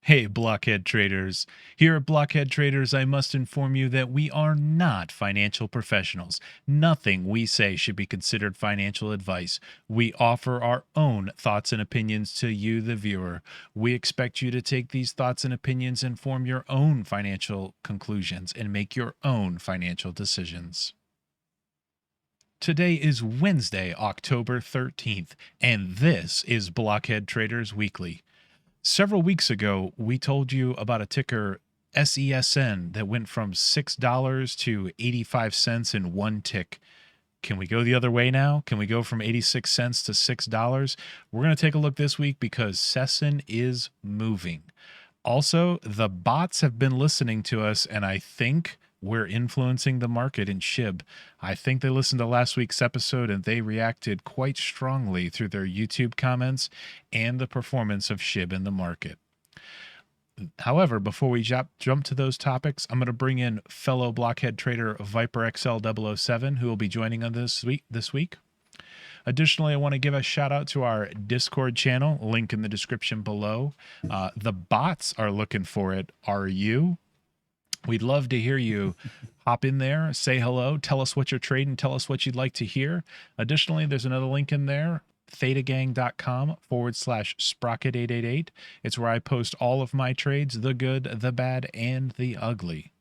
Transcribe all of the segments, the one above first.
Hey, Blockhead Traders. Here at Blockhead Traders, I must inform you that we are not financial professionals. Nothing we say should be considered financial advice. We offer our own thoughts and opinions to you, the viewer. We expect you to take these thoughts and opinions and form your own financial conclusions and make your own financial decisions. Today is Wednesday, October 13th, and this is Blockhead Traders Weekly. Several weeks ago, we told you about a ticker SESN that went from $6 to 85 cents in one tick. Can we go the other way now? Can we go from 86 cents to $6? We're going to take a look this week because SESN is moving. Also, the bots have been listening to us, and I think we're influencing the market in SHIB. I think they listened to last week's episode and they reacted quite strongly through their YouTube comments and the performance of SHIB in the market. However, before we jump to those topics, I'm going to bring in fellow blockhead trader Viper XL 007, who will be joining us this week. Additionally, I want to give a shout out to our Discord channel, link in the description below. The bots are looking for it. Are you? We'd love to hear you. Hop in there, say hello, tell us what you're trading, tell us what you'd like to hear. Additionally, there's another link in there, thetagang.com/sprocket888. It's where I post all of my trades, the good, the bad, and the ugly.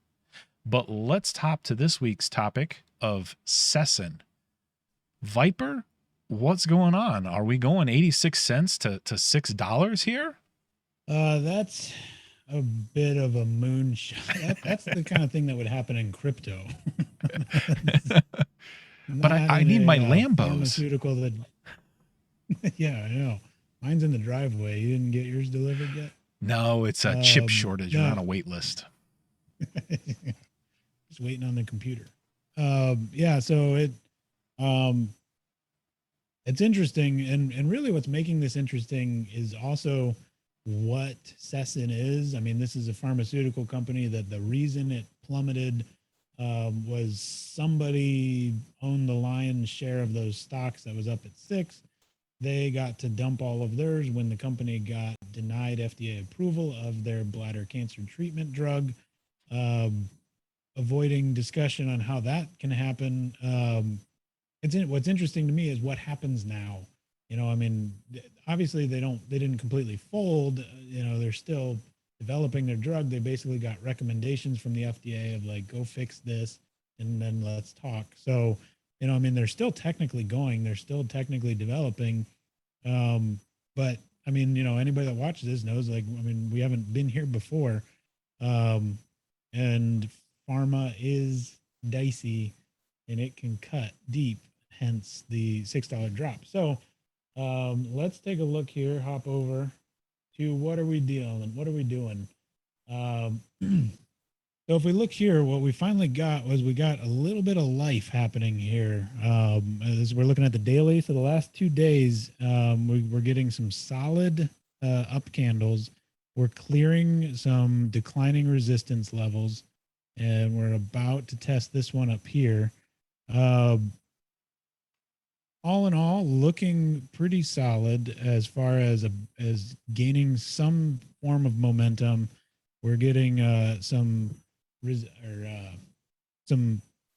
But let's hop to this week's topic of SESN. Viper, what's going on? Are we going 86 cents to $6 here? That's a bit of a moonshot. That's the kind of thing that would happen in crypto. But I need my Lambos. Pharmaceutical that, yeah, I know. Mine's in the driveway. You didn't get yours delivered yet? No, it's a chip shortage. We're on a wait list. Just waiting on the computer. Yeah, so it's interesting, and really what's making this interesting is also what SESN is. I mean, this is a pharmaceutical company that the reason it plummeted was somebody owned the lion's share of those stocks that was up at 6. They got to dump all of theirs when the company got denied FDA approval of their bladder cancer treatment drug. Avoiding discussion on how that can happen. What's interesting to me is what happens now. You know, I mean, obviously they didn't completely fold. You know, they're still developing their drug. They basically got recommendations from the FDA of like, go fix this and then let's talk. So, you know, I mean, they're still technically going, they're still technically developing. But I mean, you know, anybody that watches this knows, like, I mean, we haven't been here before. And pharma is dicey and it can cut deep, hence the $6 drop. So, let's take a look here, hop over to what are we doing? So if we look here, what we finally got was we got a little bit of life happening here. As we're looking at the daily, so the last 2 days, we're getting some solid up candles. We're clearing some declining resistance levels, and we're about to test this one up here. All in all, looking pretty solid as far as gaining some form of momentum. We're getting some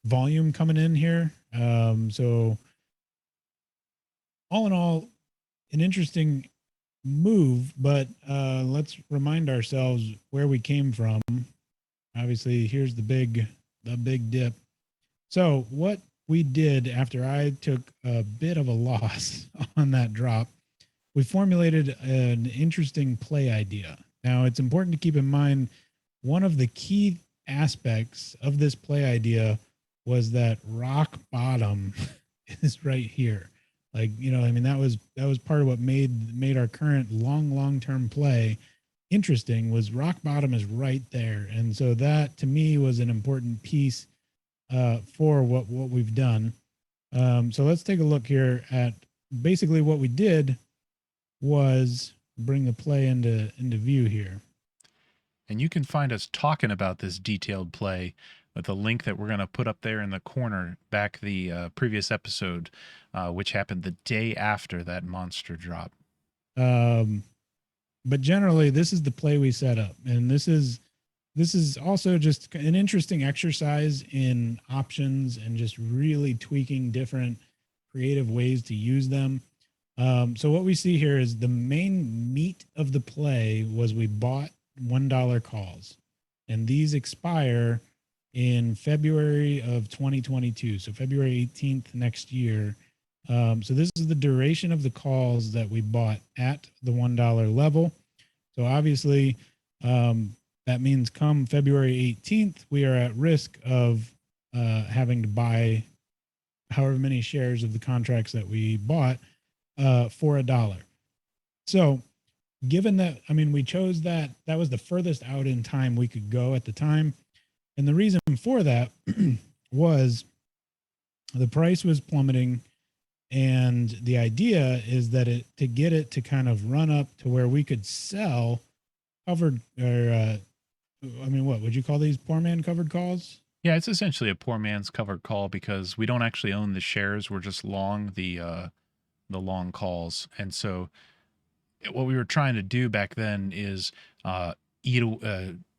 volume coming in here. So all in all, an interesting move, but let's remind ourselves where we came from. Obviously, here's the big dip. So what we did after I took a bit of a loss on that drop, we formulated an interesting play idea. Now, it's important to keep in mind one of the key aspects of this play idea was that rock bottom is right here. Like, you know, I mean, that was part of what made our current long-term play interesting, was rock bottom is right there. And so that to me was an important piece for what we've done. So let's take a look here at basically what we did was bring the play into view here. And you can find us talking about this detailed play with a link that we're going to put up there in the corner, back the previous episode, which happened the day after that monster drop. but generally this is the play we set up. And this is also just an interesting exercise in options and just really tweaking different creative ways to use them. So what we see here is the main meat of the play was we bought $1 calls, and these expire in February of 2022. So February 18th next year. So this is the duration of the calls that we bought at the $1 level. So obviously, that means come February 18th, we are at risk of having to buy however many shares of the contracts that we bought for $1. So given that, I mean, we chose that was the furthest out in time we could go at the time. And the reason for that was the price was plummeting. And the idea is that to get it to kind of run up to where we could sell covered, or I mean, what would you call these, poor man covered calls? Yeah, it's essentially a poor man's covered call because we don't actually own the shares. We're just long the long calls. And so what we were trying to do back then is eat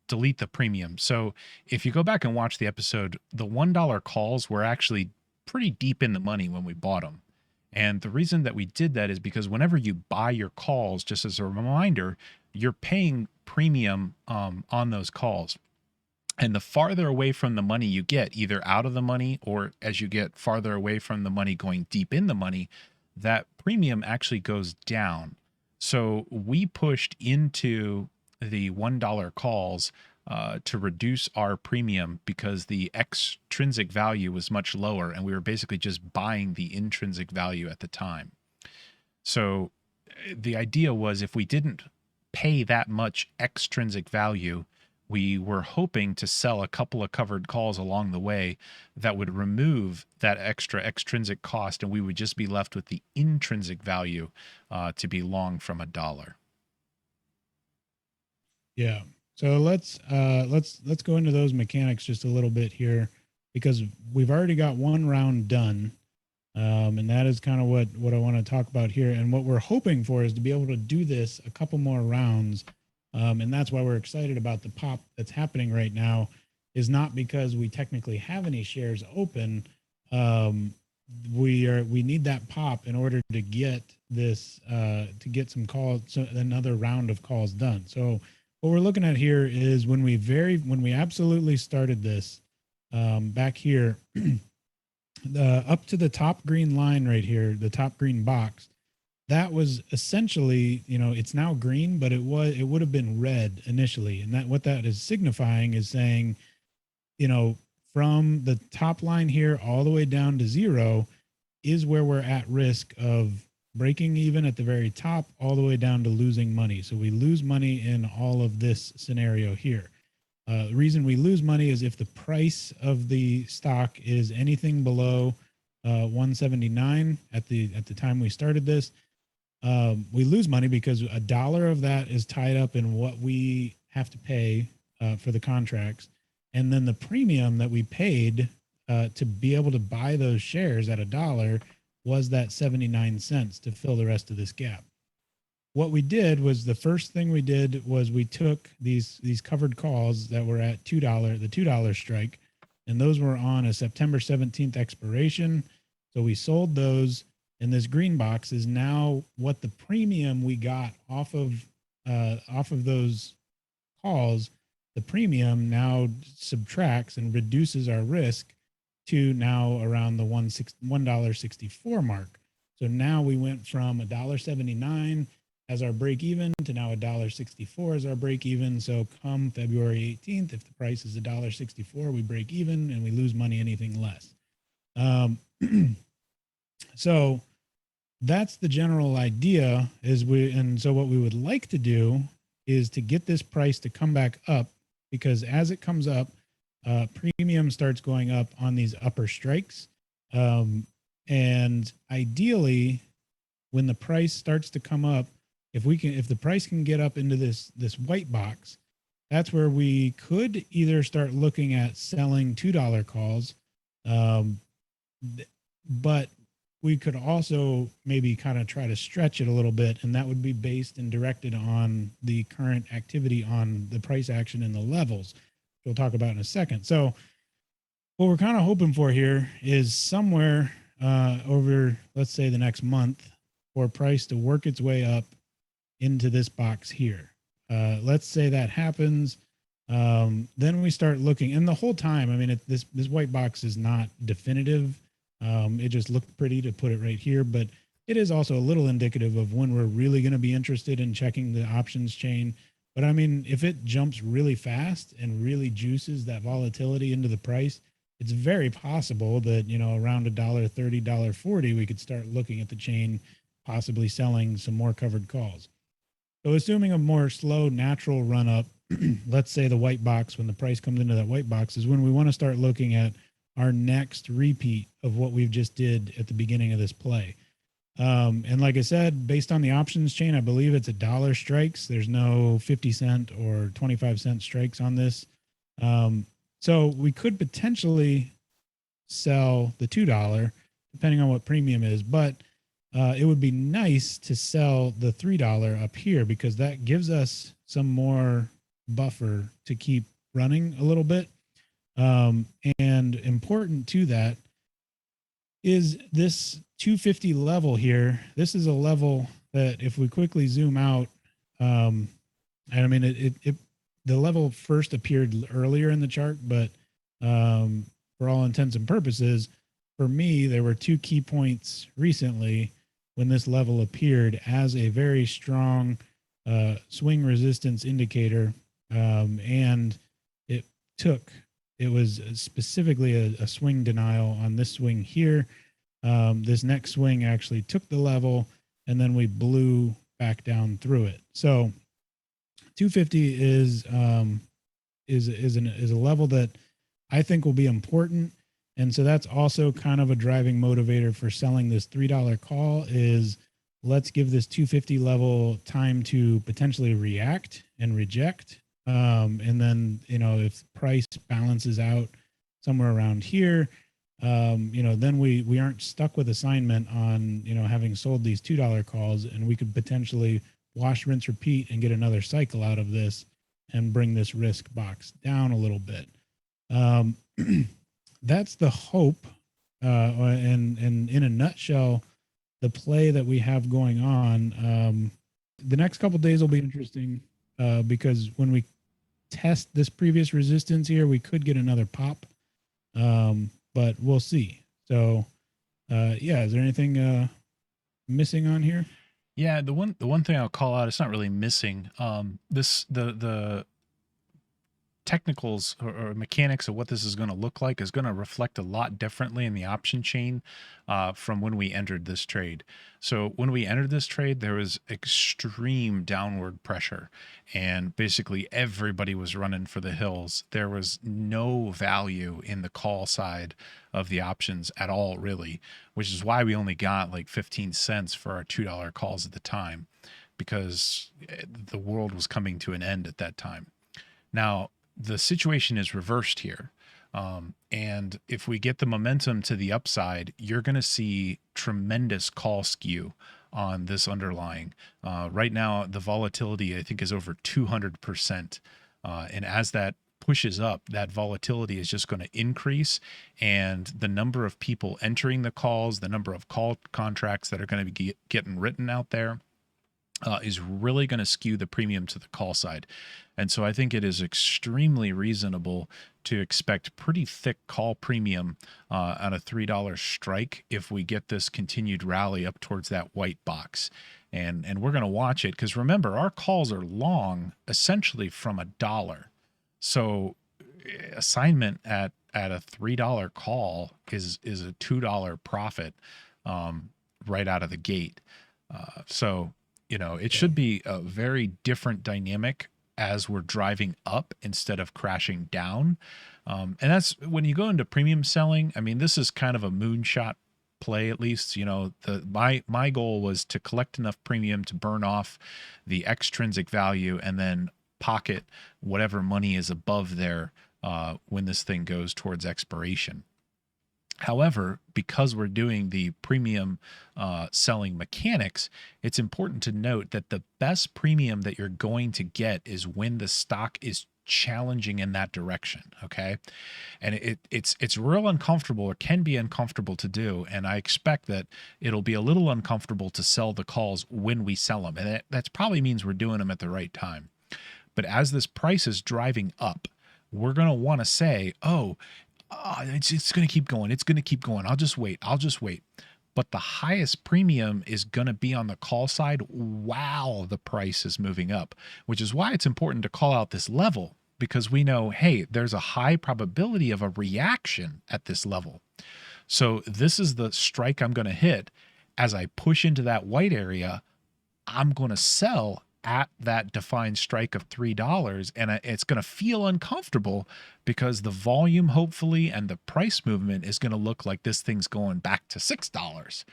delete the premium. So if you go back and watch the episode, the $1 calls were actually pretty deep in the money when we bought them. And the reason that we did that is because whenever you buy your calls, just as a reminder, you're paying premium on those calls. And the farther away from the money you get, either out of the money or as you get farther away from the money going deep in the money, that premium actually goes down. So we pushed into the $1 calls to reduce our premium because the extrinsic value was much lower and we were basically just buying the intrinsic value at the time. So the idea was if we didn't pay that much extrinsic value, we were hoping to sell a couple of covered calls along the way that would remove that extra extrinsic cost, and we would just be left with the intrinsic value to be long from $1. Yeah. So let's go into those mechanics just a little bit here, because we've already got one round done. And that is kind of what I want to talk about here. And what we're hoping for is to be able to do this a couple more rounds. And that's why we're excited about the pop that's happening right now, is not because we technically have any shares open. We need that pop in order to get this, to get some calls, so another round of calls done. So what we're looking at here is when we absolutely started this, back here, up to the top green line right here, the top green box, that was essentially, it's now green, but it would have been red initially. And what that is signifying is saying, from the top line here all the way down to 0 is where we're at risk of breaking even at the very top, all the way down to losing money. So we lose money in all of this scenario here. The reason we lose money is if the price of the stock is anything below 179 at the time we started this. We lose money because $1 of that is tied up in what we have to pay for the contracts. And then the premium that we paid to be able to buy those shares at $1 was that 79 cents to fill the rest of this gap. What we did was, the first thing we did was we took these covered calls that were at $2, the $2 strike, and those were on a September 17th expiration. So we sold those. And this green box is now what the premium we got off of those calls. The premium now subtracts and reduces our risk to now around the $1.64 mark. So now we went from $1.79 as our break even to now $1.64 as our break even. So come February 18th, if the price is $1.64, we break even and we lose money anything less. So that's the general idea. So what we would like to do is to get this price to come back up, because as it comes up, premium starts going up on these upper strikes. And ideally, when the price starts to come up, if the price can get up into this white box, that's where we could either start looking at selling $2 calls. But we could also maybe kind of try to stretch it a little bit, and that would be based and directed on the current activity on the price action and the levels we'll talk about in a second. So what we're kind of hoping for here is somewhere over, let's say, the next month, for price to work its way up into this box here. Let's say that happens. Then we start looking, and the whole time, I mean, this white box is not definitive. It just looked pretty to put it right here, but it is also a little indicative of when we're really going to be interested in checking the options chain. But I mean, if it jumps really fast and really juices that volatility into the price, it's very possible that, you know, around $1.30, $1.40, we could start looking at the chain, possibly selling some more covered calls. So assuming a more slow, natural run up, let's say the white box, when the price comes into that white box, is when we want to start looking at our next repeat of what we've just did at the beginning of this play. And like I said, based on the options chain, I believe it's $1 strikes. There's no 50-cent or 25-cent strikes on this. So we could potentially sell the $2, depending on what premium is, but it would be nice to sell the $3 up here, because that gives us some more buffer to keep running a little bit. And important to that is this 250 level here. This is a level that, if we quickly zoom out, and I mean, the level first appeared earlier in the chart, but for all intents and purposes, for me, there were two key points recently when this level appeared as a very strong swing resistance indicator. And it was specifically a swing denial on this swing here. This next swing actually took the level, and then we blew back down through it. So 250 is a level that I think will be important. And so that's also kind of a driving motivator for selling this $3 call. Is let's give this 250 level time to potentially react and reject. And then, you know, if price balances out somewhere around here, you know, then we aren't stuck with assignment on, you know, having sold these $2 calls, and we could potentially wash, rinse, repeat, and get another cycle out of this and bring this risk box down a little bit. That's the hope. And in a nutshell, the play that we have going on. The next couple of days will be interesting, because when we test this previous resistance here, we could get another pop, but we'll see. So, yeah, is there anything missing on here? Yeah, the one thing I'll call out, it's not really missing. The technicals or mechanics of what this is going to look like is going to reflect a lot differently in the option chain from when we entered this trade. So when we entered this trade, there was extreme downward pressure, and basically everybody was running for the hills. There was no value in the call side of the options at all, really, which is why we only got like 15 cents for our $2 calls at the time, because the world was coming to an end at that time. Now, the situation is reversed here. And if we get the momentum to the upside, you're going to see tremendous call skew on this underlying. Right now, the volatility, I think, is over 200%. And as that pushes up, that volatility is just going to increase. And the number of people entering the calls, the number of call contracts that are going to be getting written out there, is really going to skew the premium to the call side. And so I think it is extremely reasonable to expect pretty thick call premium on a $3 strike if we get this continued rally up towards that white box. And we're going to watch it, because remember, our calls are long essentially from $1. So assignment at a $3 call is a $2 profit right out of the gate. So, you know, it should be a very different dynamic as we're driving up instead of crashing down. And that's when you go into premium selling. I mean, this is kind of a moonshot play, at least. You know, my goal was to collect enough premium to burn off the extrinsic value and then pocket whatever money is above there when this thing goes towards expiration. However, because we're doing the premium selling mechanics, it's important to note that the best premium that you're going to get is when the stock is challenging in that direction. Okay, and it's real uncomfortable, or can be uncomfortable to do, and I expect that it'll be a little uncomfortable to sell the calls when we sell them, and that probably means we're doing them at the right time. But as this price is driving up, we're going to want to say, oh, it's going to keep going. It's going to keep going. I'll just wait. I'll just wait. But the highest premium is going to be on the call side while the price is moving up, which is why it's important to call out this level, because we know, hey, there's a high probability of a reaction at this level. So this is the strike I'm going to hit. As I push into that white area, I'm going to sell at that defined strike of $3, and it's going to feel uncomfortable because the volume, hopefully, and the price movement is going to look like this thing's going back to $6.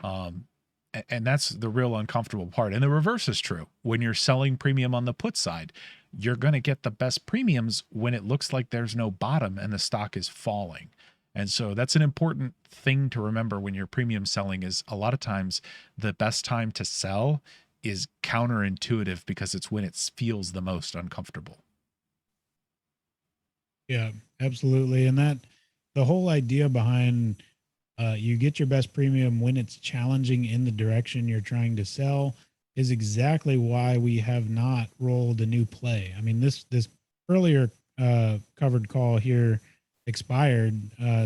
And that's the real uncomfortable part. And the reverse is true. When you're selling premium on the put side, you're going to get the best premiums when it looks like there's no bottom and the stock is falling. And so that's an important thing to remember when you're premium selling, is a lot of times the best time to sell is counterintuitive because it's when it feels the most uncomfortable. Yeah, absolutely. And that the whole idea behind you get your best premium when it's challenging in the direction you're trying to sell is exactly why we have not rolled a new play. I mean, this earlier covered call here expired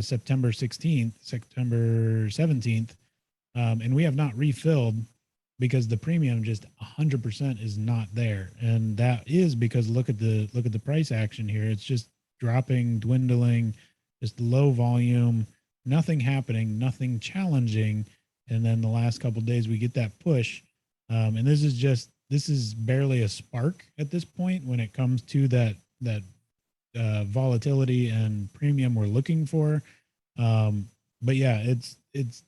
September 16th, September 17th, and we have not refilled because the premium just 100% is not there. And that is because look at the price action here. It's just dropping, dwindling, just low volume, nothing happening, nothing challenging. And then the last couple of days we get that push. And this is barely a spark at this point when it comes to that volatility and premium we're looking for. But yeah, it's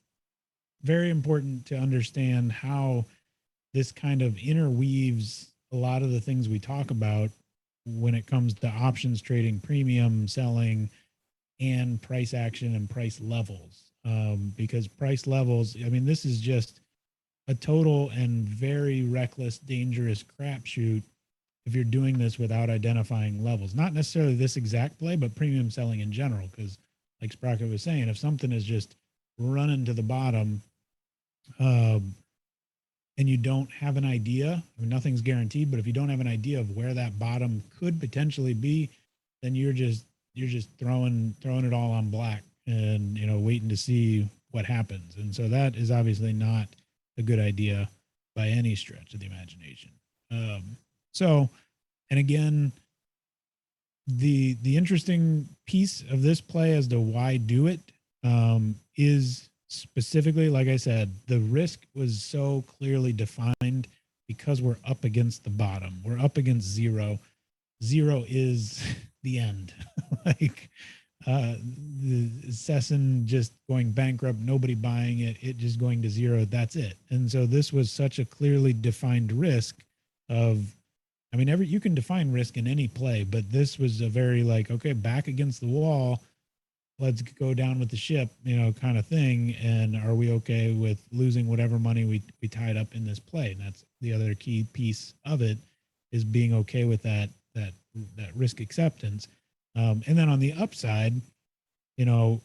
very important to understand how this kind of interweaves a lot of the things we talk about when it comes to options trading, premium selling, and price action and price levels. Because price levels, I mean, this is just a total and very reckless, dangerous crapshoot if you're doing this without identifying levels. Not necessarily this exact play, but premium selling in general. Because, like Sprocket was saying, if something is just running to the bottom, and you don't have an idea, I mean, nothing's guaranteed, but if you don't have an idea of where that bottom could potentially be, then you're just throwing it all on black and, you know, waiting to see what happens. And so that is obviously not a good idea by any stretch of the imagination. So, and again, the interesting piece of this play as to why do it is specifically, like I said, the risk was so clearly defined because we're up against the bottom. We're up against zero. Zero is the end. Like the Sesson just going bankrupt, nobody buying it, it just going to zero. That's it. And so this was such a clearly defined risk of, I mean, you can define risk in any play, but this was a very like, okay, back against the wall, let's go down with the ship, you know, kind of thing. And are we okay with losing whatever money we tied up in this play? And that's the other key piece of it, is being okay with that risk acceptance. And then on the upside, you know,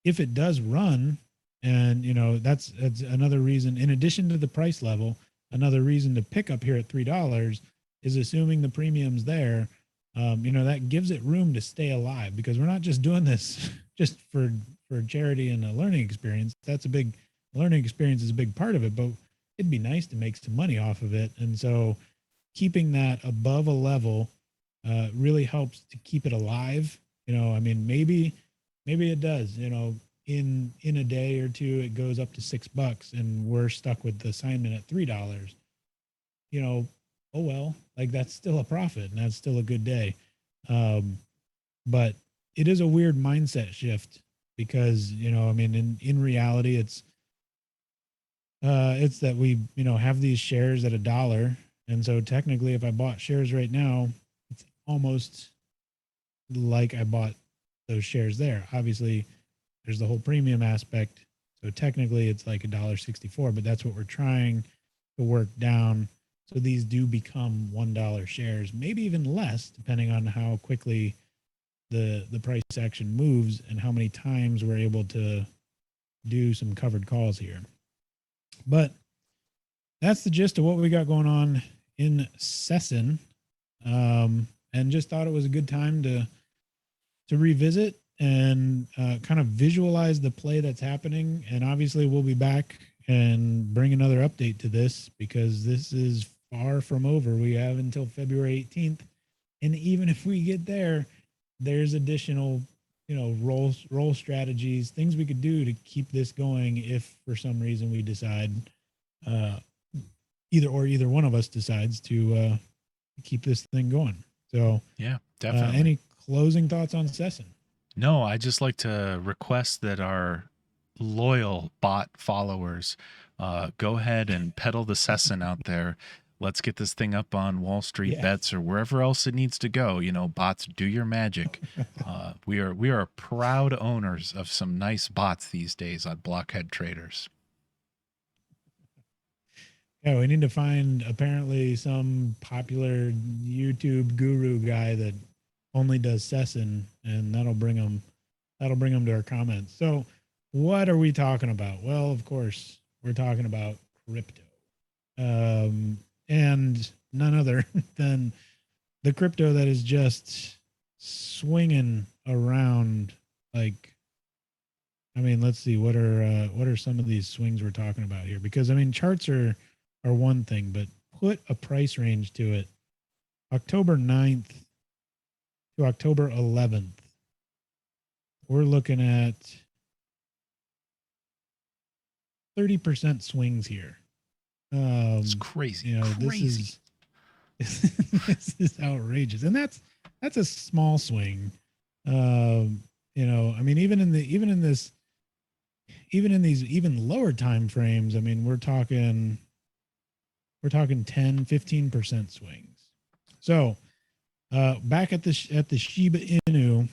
if it does run, and you know, that's another reason, in addition to the price level, another reason to pick up here at $3 is assuming the premium's there. You know, that gives it room to stay alive, because we're not just doing this just for charity and a learning experience. That's a big learning experience is a big part of it, but it'd be nice to make some money off of it. And so keeping that above a level really helps to keep it alive. You know, I mean, maybe it does, you know, in a day or two, it goes up to $6 and we're stuck with the assignment at $3, you know, oh, well, like that's still a profit and that's still a good day. But it is a weird mindset shift because, you know, I mean, in reality, it's that we, you know, have these shares at $1. And so technically if I bought shares right now, it's almost like I bought those shares there. Obviously there's the whole premium aspect. So technically it's like $1.64, but that's what we're trying to work down. So these do become $1 shares, maybe even less, depending on how quickly the price action moves and how many times we're able to do some covered calls here. But that's the gist of what we got going on in Sesson. And just thought it was a good time to revisit and kind of visualize the play that's happening. And obviously we'll be back and bring another update to this because this is far from over. We have until February 18th. And even if we get there, there's additional, roll strategies, things we could do to keep this going if for some reason we decide either one of us decides to keep this thing going. So Yeah, definitely. Any closing thoughts on Sesson? No, I just like to request that our loyal bot followers go ahead and peddle the Sesson out there. Let's get this thing up on Wall Street Yeah. Bets or wherever else it needs to go. Bots, do your magic. We are proud owners of some nice bots these days on Blockhead Traders. Yeah, we need to find apparently some popular YouTube guru guy that only does Sesson, and that'll bring them to our comments. So, what are we talking about? Well, of course, we're talking about crypto, and none other than the crypto that is just swinging around. Like, I mean, let's see what are some of these swings we're talking about here? Because I mean, charts are one thing, but put a price range to it. October 9th to October 11th. We're looking at 30% swings here. It's crazy. Crazy. This is outrageous. And that's a small swing. I mean, even in these even lower time frames, I mean, we're talking 10, 15% swings. So back at the Shiba Inu,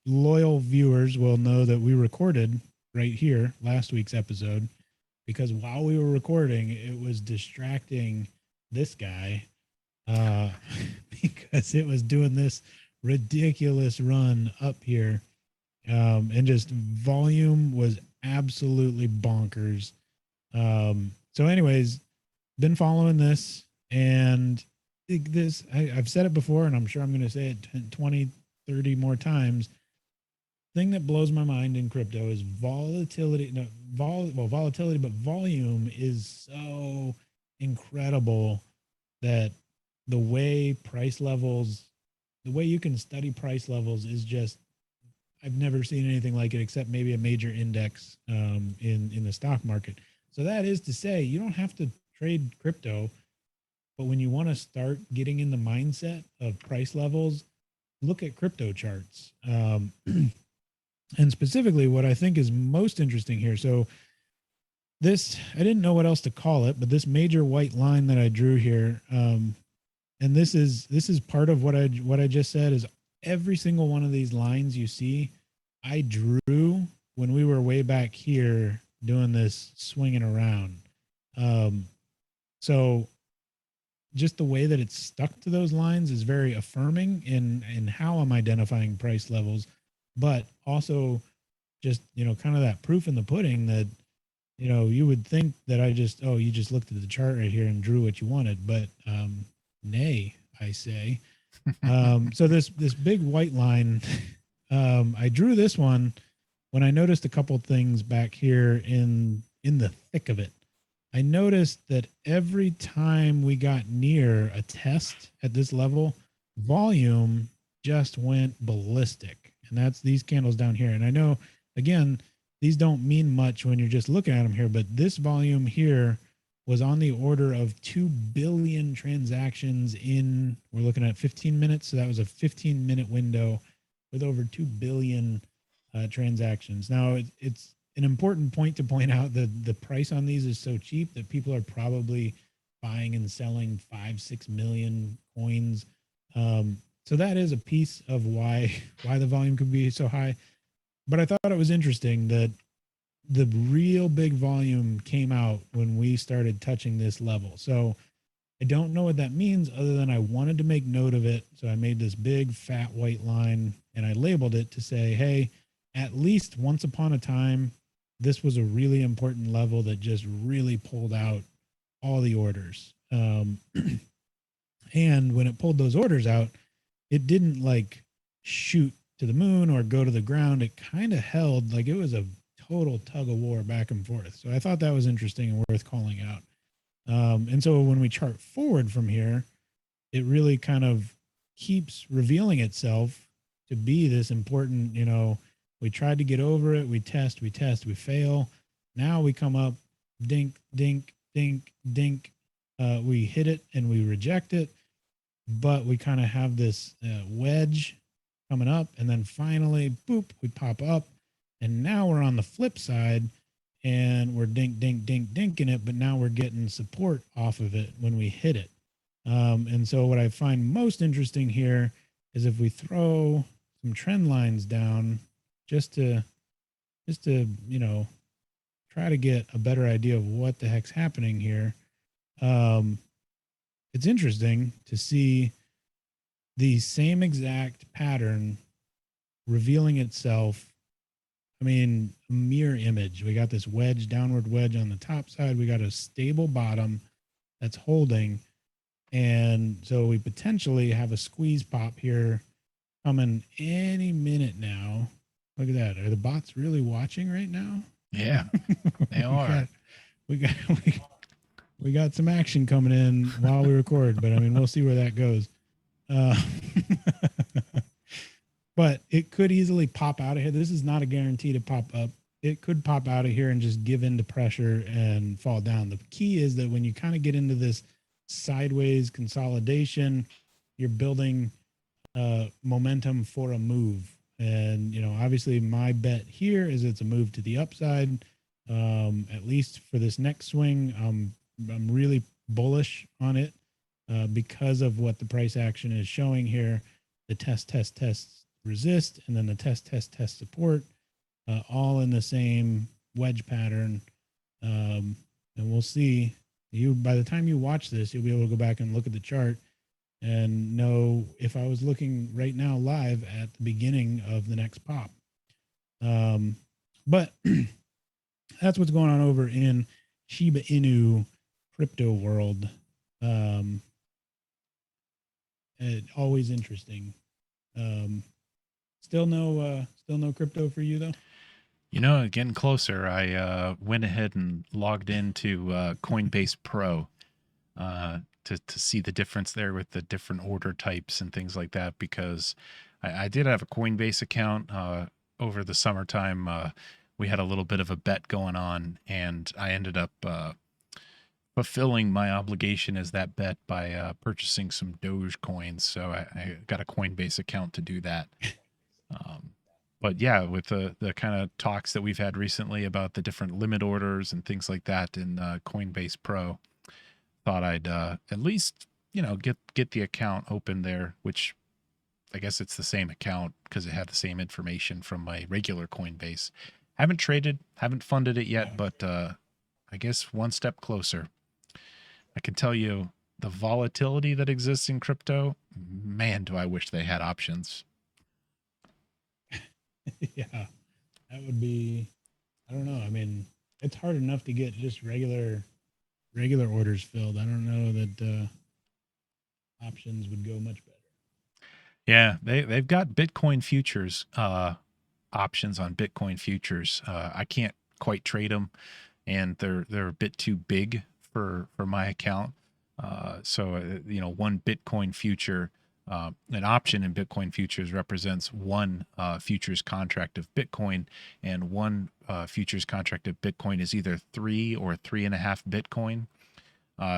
loyal viewers will know that we recorded right here last week's episode because while we were recording, it was distracting this guy because it was doing this ridiculous run up here, and just volume was absolutely bonkers. So anyways, been following this, and I've said it before, and I'm sure I'm going to say it 20, 30 more times. Thing that blows my mind in crypto is volatility. Volatility, but volume is so incredible that the way you can study price levels is just, I've never seen anything like it except maybe a major index in the stock market. So that is to say, you don't have to trade crypto, but when you want to start getting in the mindset of price levels, look at crypto charts. And specifically what I think is most interesting here. So this, I didn't know what else to call it, but this major white line that I drew here, and this is part of what I just said, is every single one of these lines you see, I drew when we were way back here doing this swinging around. So just the way that it's stuck to those lines is very affirming in how I'm identifying price levels, but also just, kind of that proof in the pudding that, you would think that you just looked at the chart right here and drew what you wanted, but nay, I say. So this big white line, I drew this one when I noticed a couple things back here in the thick of it. I noticed that every time we got near a test at this level, volume just went ballistic. And that's these candles down here. And I know, again, these don't mean much when you're just looking at them here, but this volume here was on the order of 2 billion transactions we're looking at 15 minutes. So that was a 15-minute window with over 2 billion transactions. Now, it's an important point to point out that the price on these is so cheap that people are probably buying and selling 5-6 million coins. So that is a piece of why the volume could be so high. but I thought it was interesting that the real big volume came out when we started touching this level. So I don't know what that means other than I wanted to make note of it. So I made this big fat white line and I labeled it to say, hey, at least once upon a time, this was a really important level that just really pulled out all the orders. And when it pulled those orders out, it didn't like shoot to the moon or go to the ground. It kind of held like it was a total tug of war back and forth. So I thought that was interesting and worth calling out. And so when we chart forward from here, it really kind of keeps revealing itself to be this important, we tried to get over it. We test, we fail. Now we come up, dink, dink, dink, dink. We hit it and we reject it, but we kind of have this wedge coming up. And then finally, boop, we pop up. And now we're on the flip side and we're dink, dink, dink, dinking it, but now we're getting support off of it when we hit it. And so what I find most interesting here is if we throw some trend lines down just to, try to get a better idea of what the heck's happening here. It's interesting to see the same exact pattern revealing itself. I mean, a mirror image. We got this wedge, downward wedge on the top side. We got a stable bottom that's holding. And so we potentially have a squeeze pop here coming any minute now. Look at that. Are the bots really watching right now? Yeah, they are. We got we got some action coming in while we record, but I mean, we'll see where that goes. But it could easily pop out of here. This is not a guarantee to pop up. It could pop out of here and just give in to pressure and fall down. The key is that when you kind of get into this sideways consolidation, you're building momentum for a move. And, obviously my bet here is it's a move to the upside. At least for this next swing, I'm really bullish on it because of what the price action is showing here. The test, resist, and then the test, support, all in the same wedge pattern. And we'll see. By the time you watch this, you'll be able to go back and look at the chart and know if I was looking right now live at the beginning of the next pop. But that's what's going on over in Shiba Inu crypto world. Always interesting. Still no crypto for you though. Getting closer. I went ahead and logged into Coinbase Pro to see the difference there with the different order types and things like that, because I did have a Coinbase account over the summertime. We had a little bit of a bet going on, and I ended up fulfilling my obligation as that bet by purchasing some Dogecoins. So I got a Coinbase account to do that. But yeah, with the kind of talks that we've had recently about the different limit orders and things like that in Coinbase Pro, thought I'd at least get the account open there, which I guess it's the same account because it had the same information from my regular Coinbase. Haven't traded, haven't funded it yet, but I guess one step closer. I can tell you the volatility that exists in crypto, man, do I wish they had options. Yeah, that would be, I don't know. I mean, it's hard enough to get just regular orders filled. I don't know that options would go much better. Yeah, they've got Bitcoin futures options on Bitcoin futures. I can't quite trade them, and they're a bit too big for my account. So one Bitcoin future, an option in Bitcoin futures represents one futures contract of Bitcoin, and one futures contract of Bitcoin is either 3 or 3.5 Bitcoin.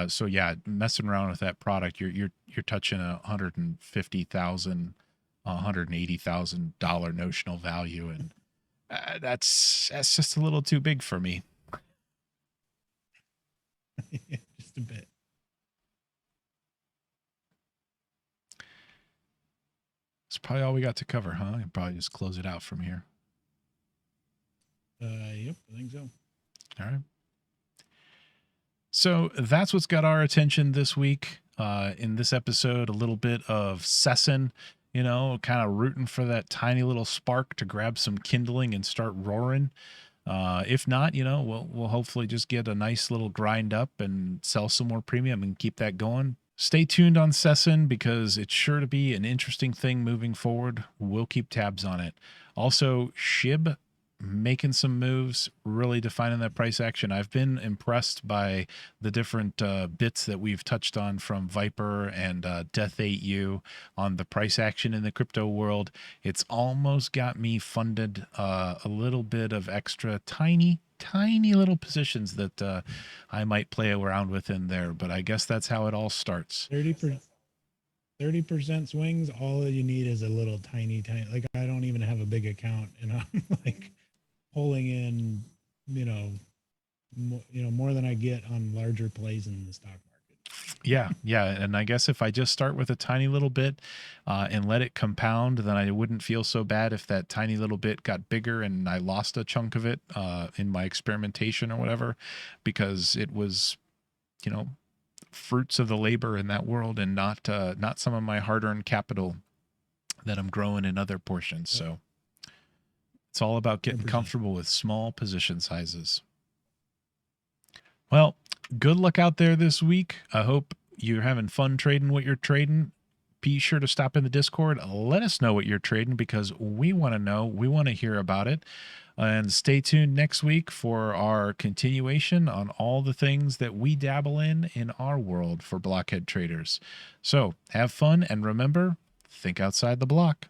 So yeah, messing around with that product, you're touching $150,000, $180,000 notional value, and that's just a little too big for me. Just a bit. That's probably all we got to cover, huh? And probably just close it out from here. Yep, I think so. All right. So that's what's got our attention this week. In this episode, a little bit of Sesson, kind of rooting for that tiny little spark to grab some kindling and start roaring. If not, we'll hopefully just get a nice little grind up and sell some more premium and keep that going. Stay tuned on Sesson because it's sure to be an interesting thing moving forward. We'll keep tabs on it. Also, SHIB making some moves, really defining that price action. I've been impressed by the different bits that we've touched on from Viper and Death 8U on the price action in the crypto world. It's almost got me funded a little bit of extra tiny little positions that I might play around with in there, but I guess that's how it all starts. 30% swings. All you need is a little tiny. Like I don't even have a big account, and I'm like pulling in, more than I get on larger plays in the stock market. Yeah. And I guess if I just start with a tiny little bit and let it compound, then I wouldn't feel so bad if that tiny little bit got bigger and I lost a chunk of it in my experimentation or whatever, because it was, fruits of the labor in that world and not some of my hard-earned capital that I'm growing in other portions. So it's all about getting 100%. comfortable with small position sizes. Well, good luck out there this week. I hope you're having fun trading what you're trading. Be sure to stop in the Discord. Let us know what you're trading because we want to know. We want to hear about it. And stay tuned next week for our continuation on all the things that we dabble in our world for blockhead traders. So have fun and remember, think outside the block.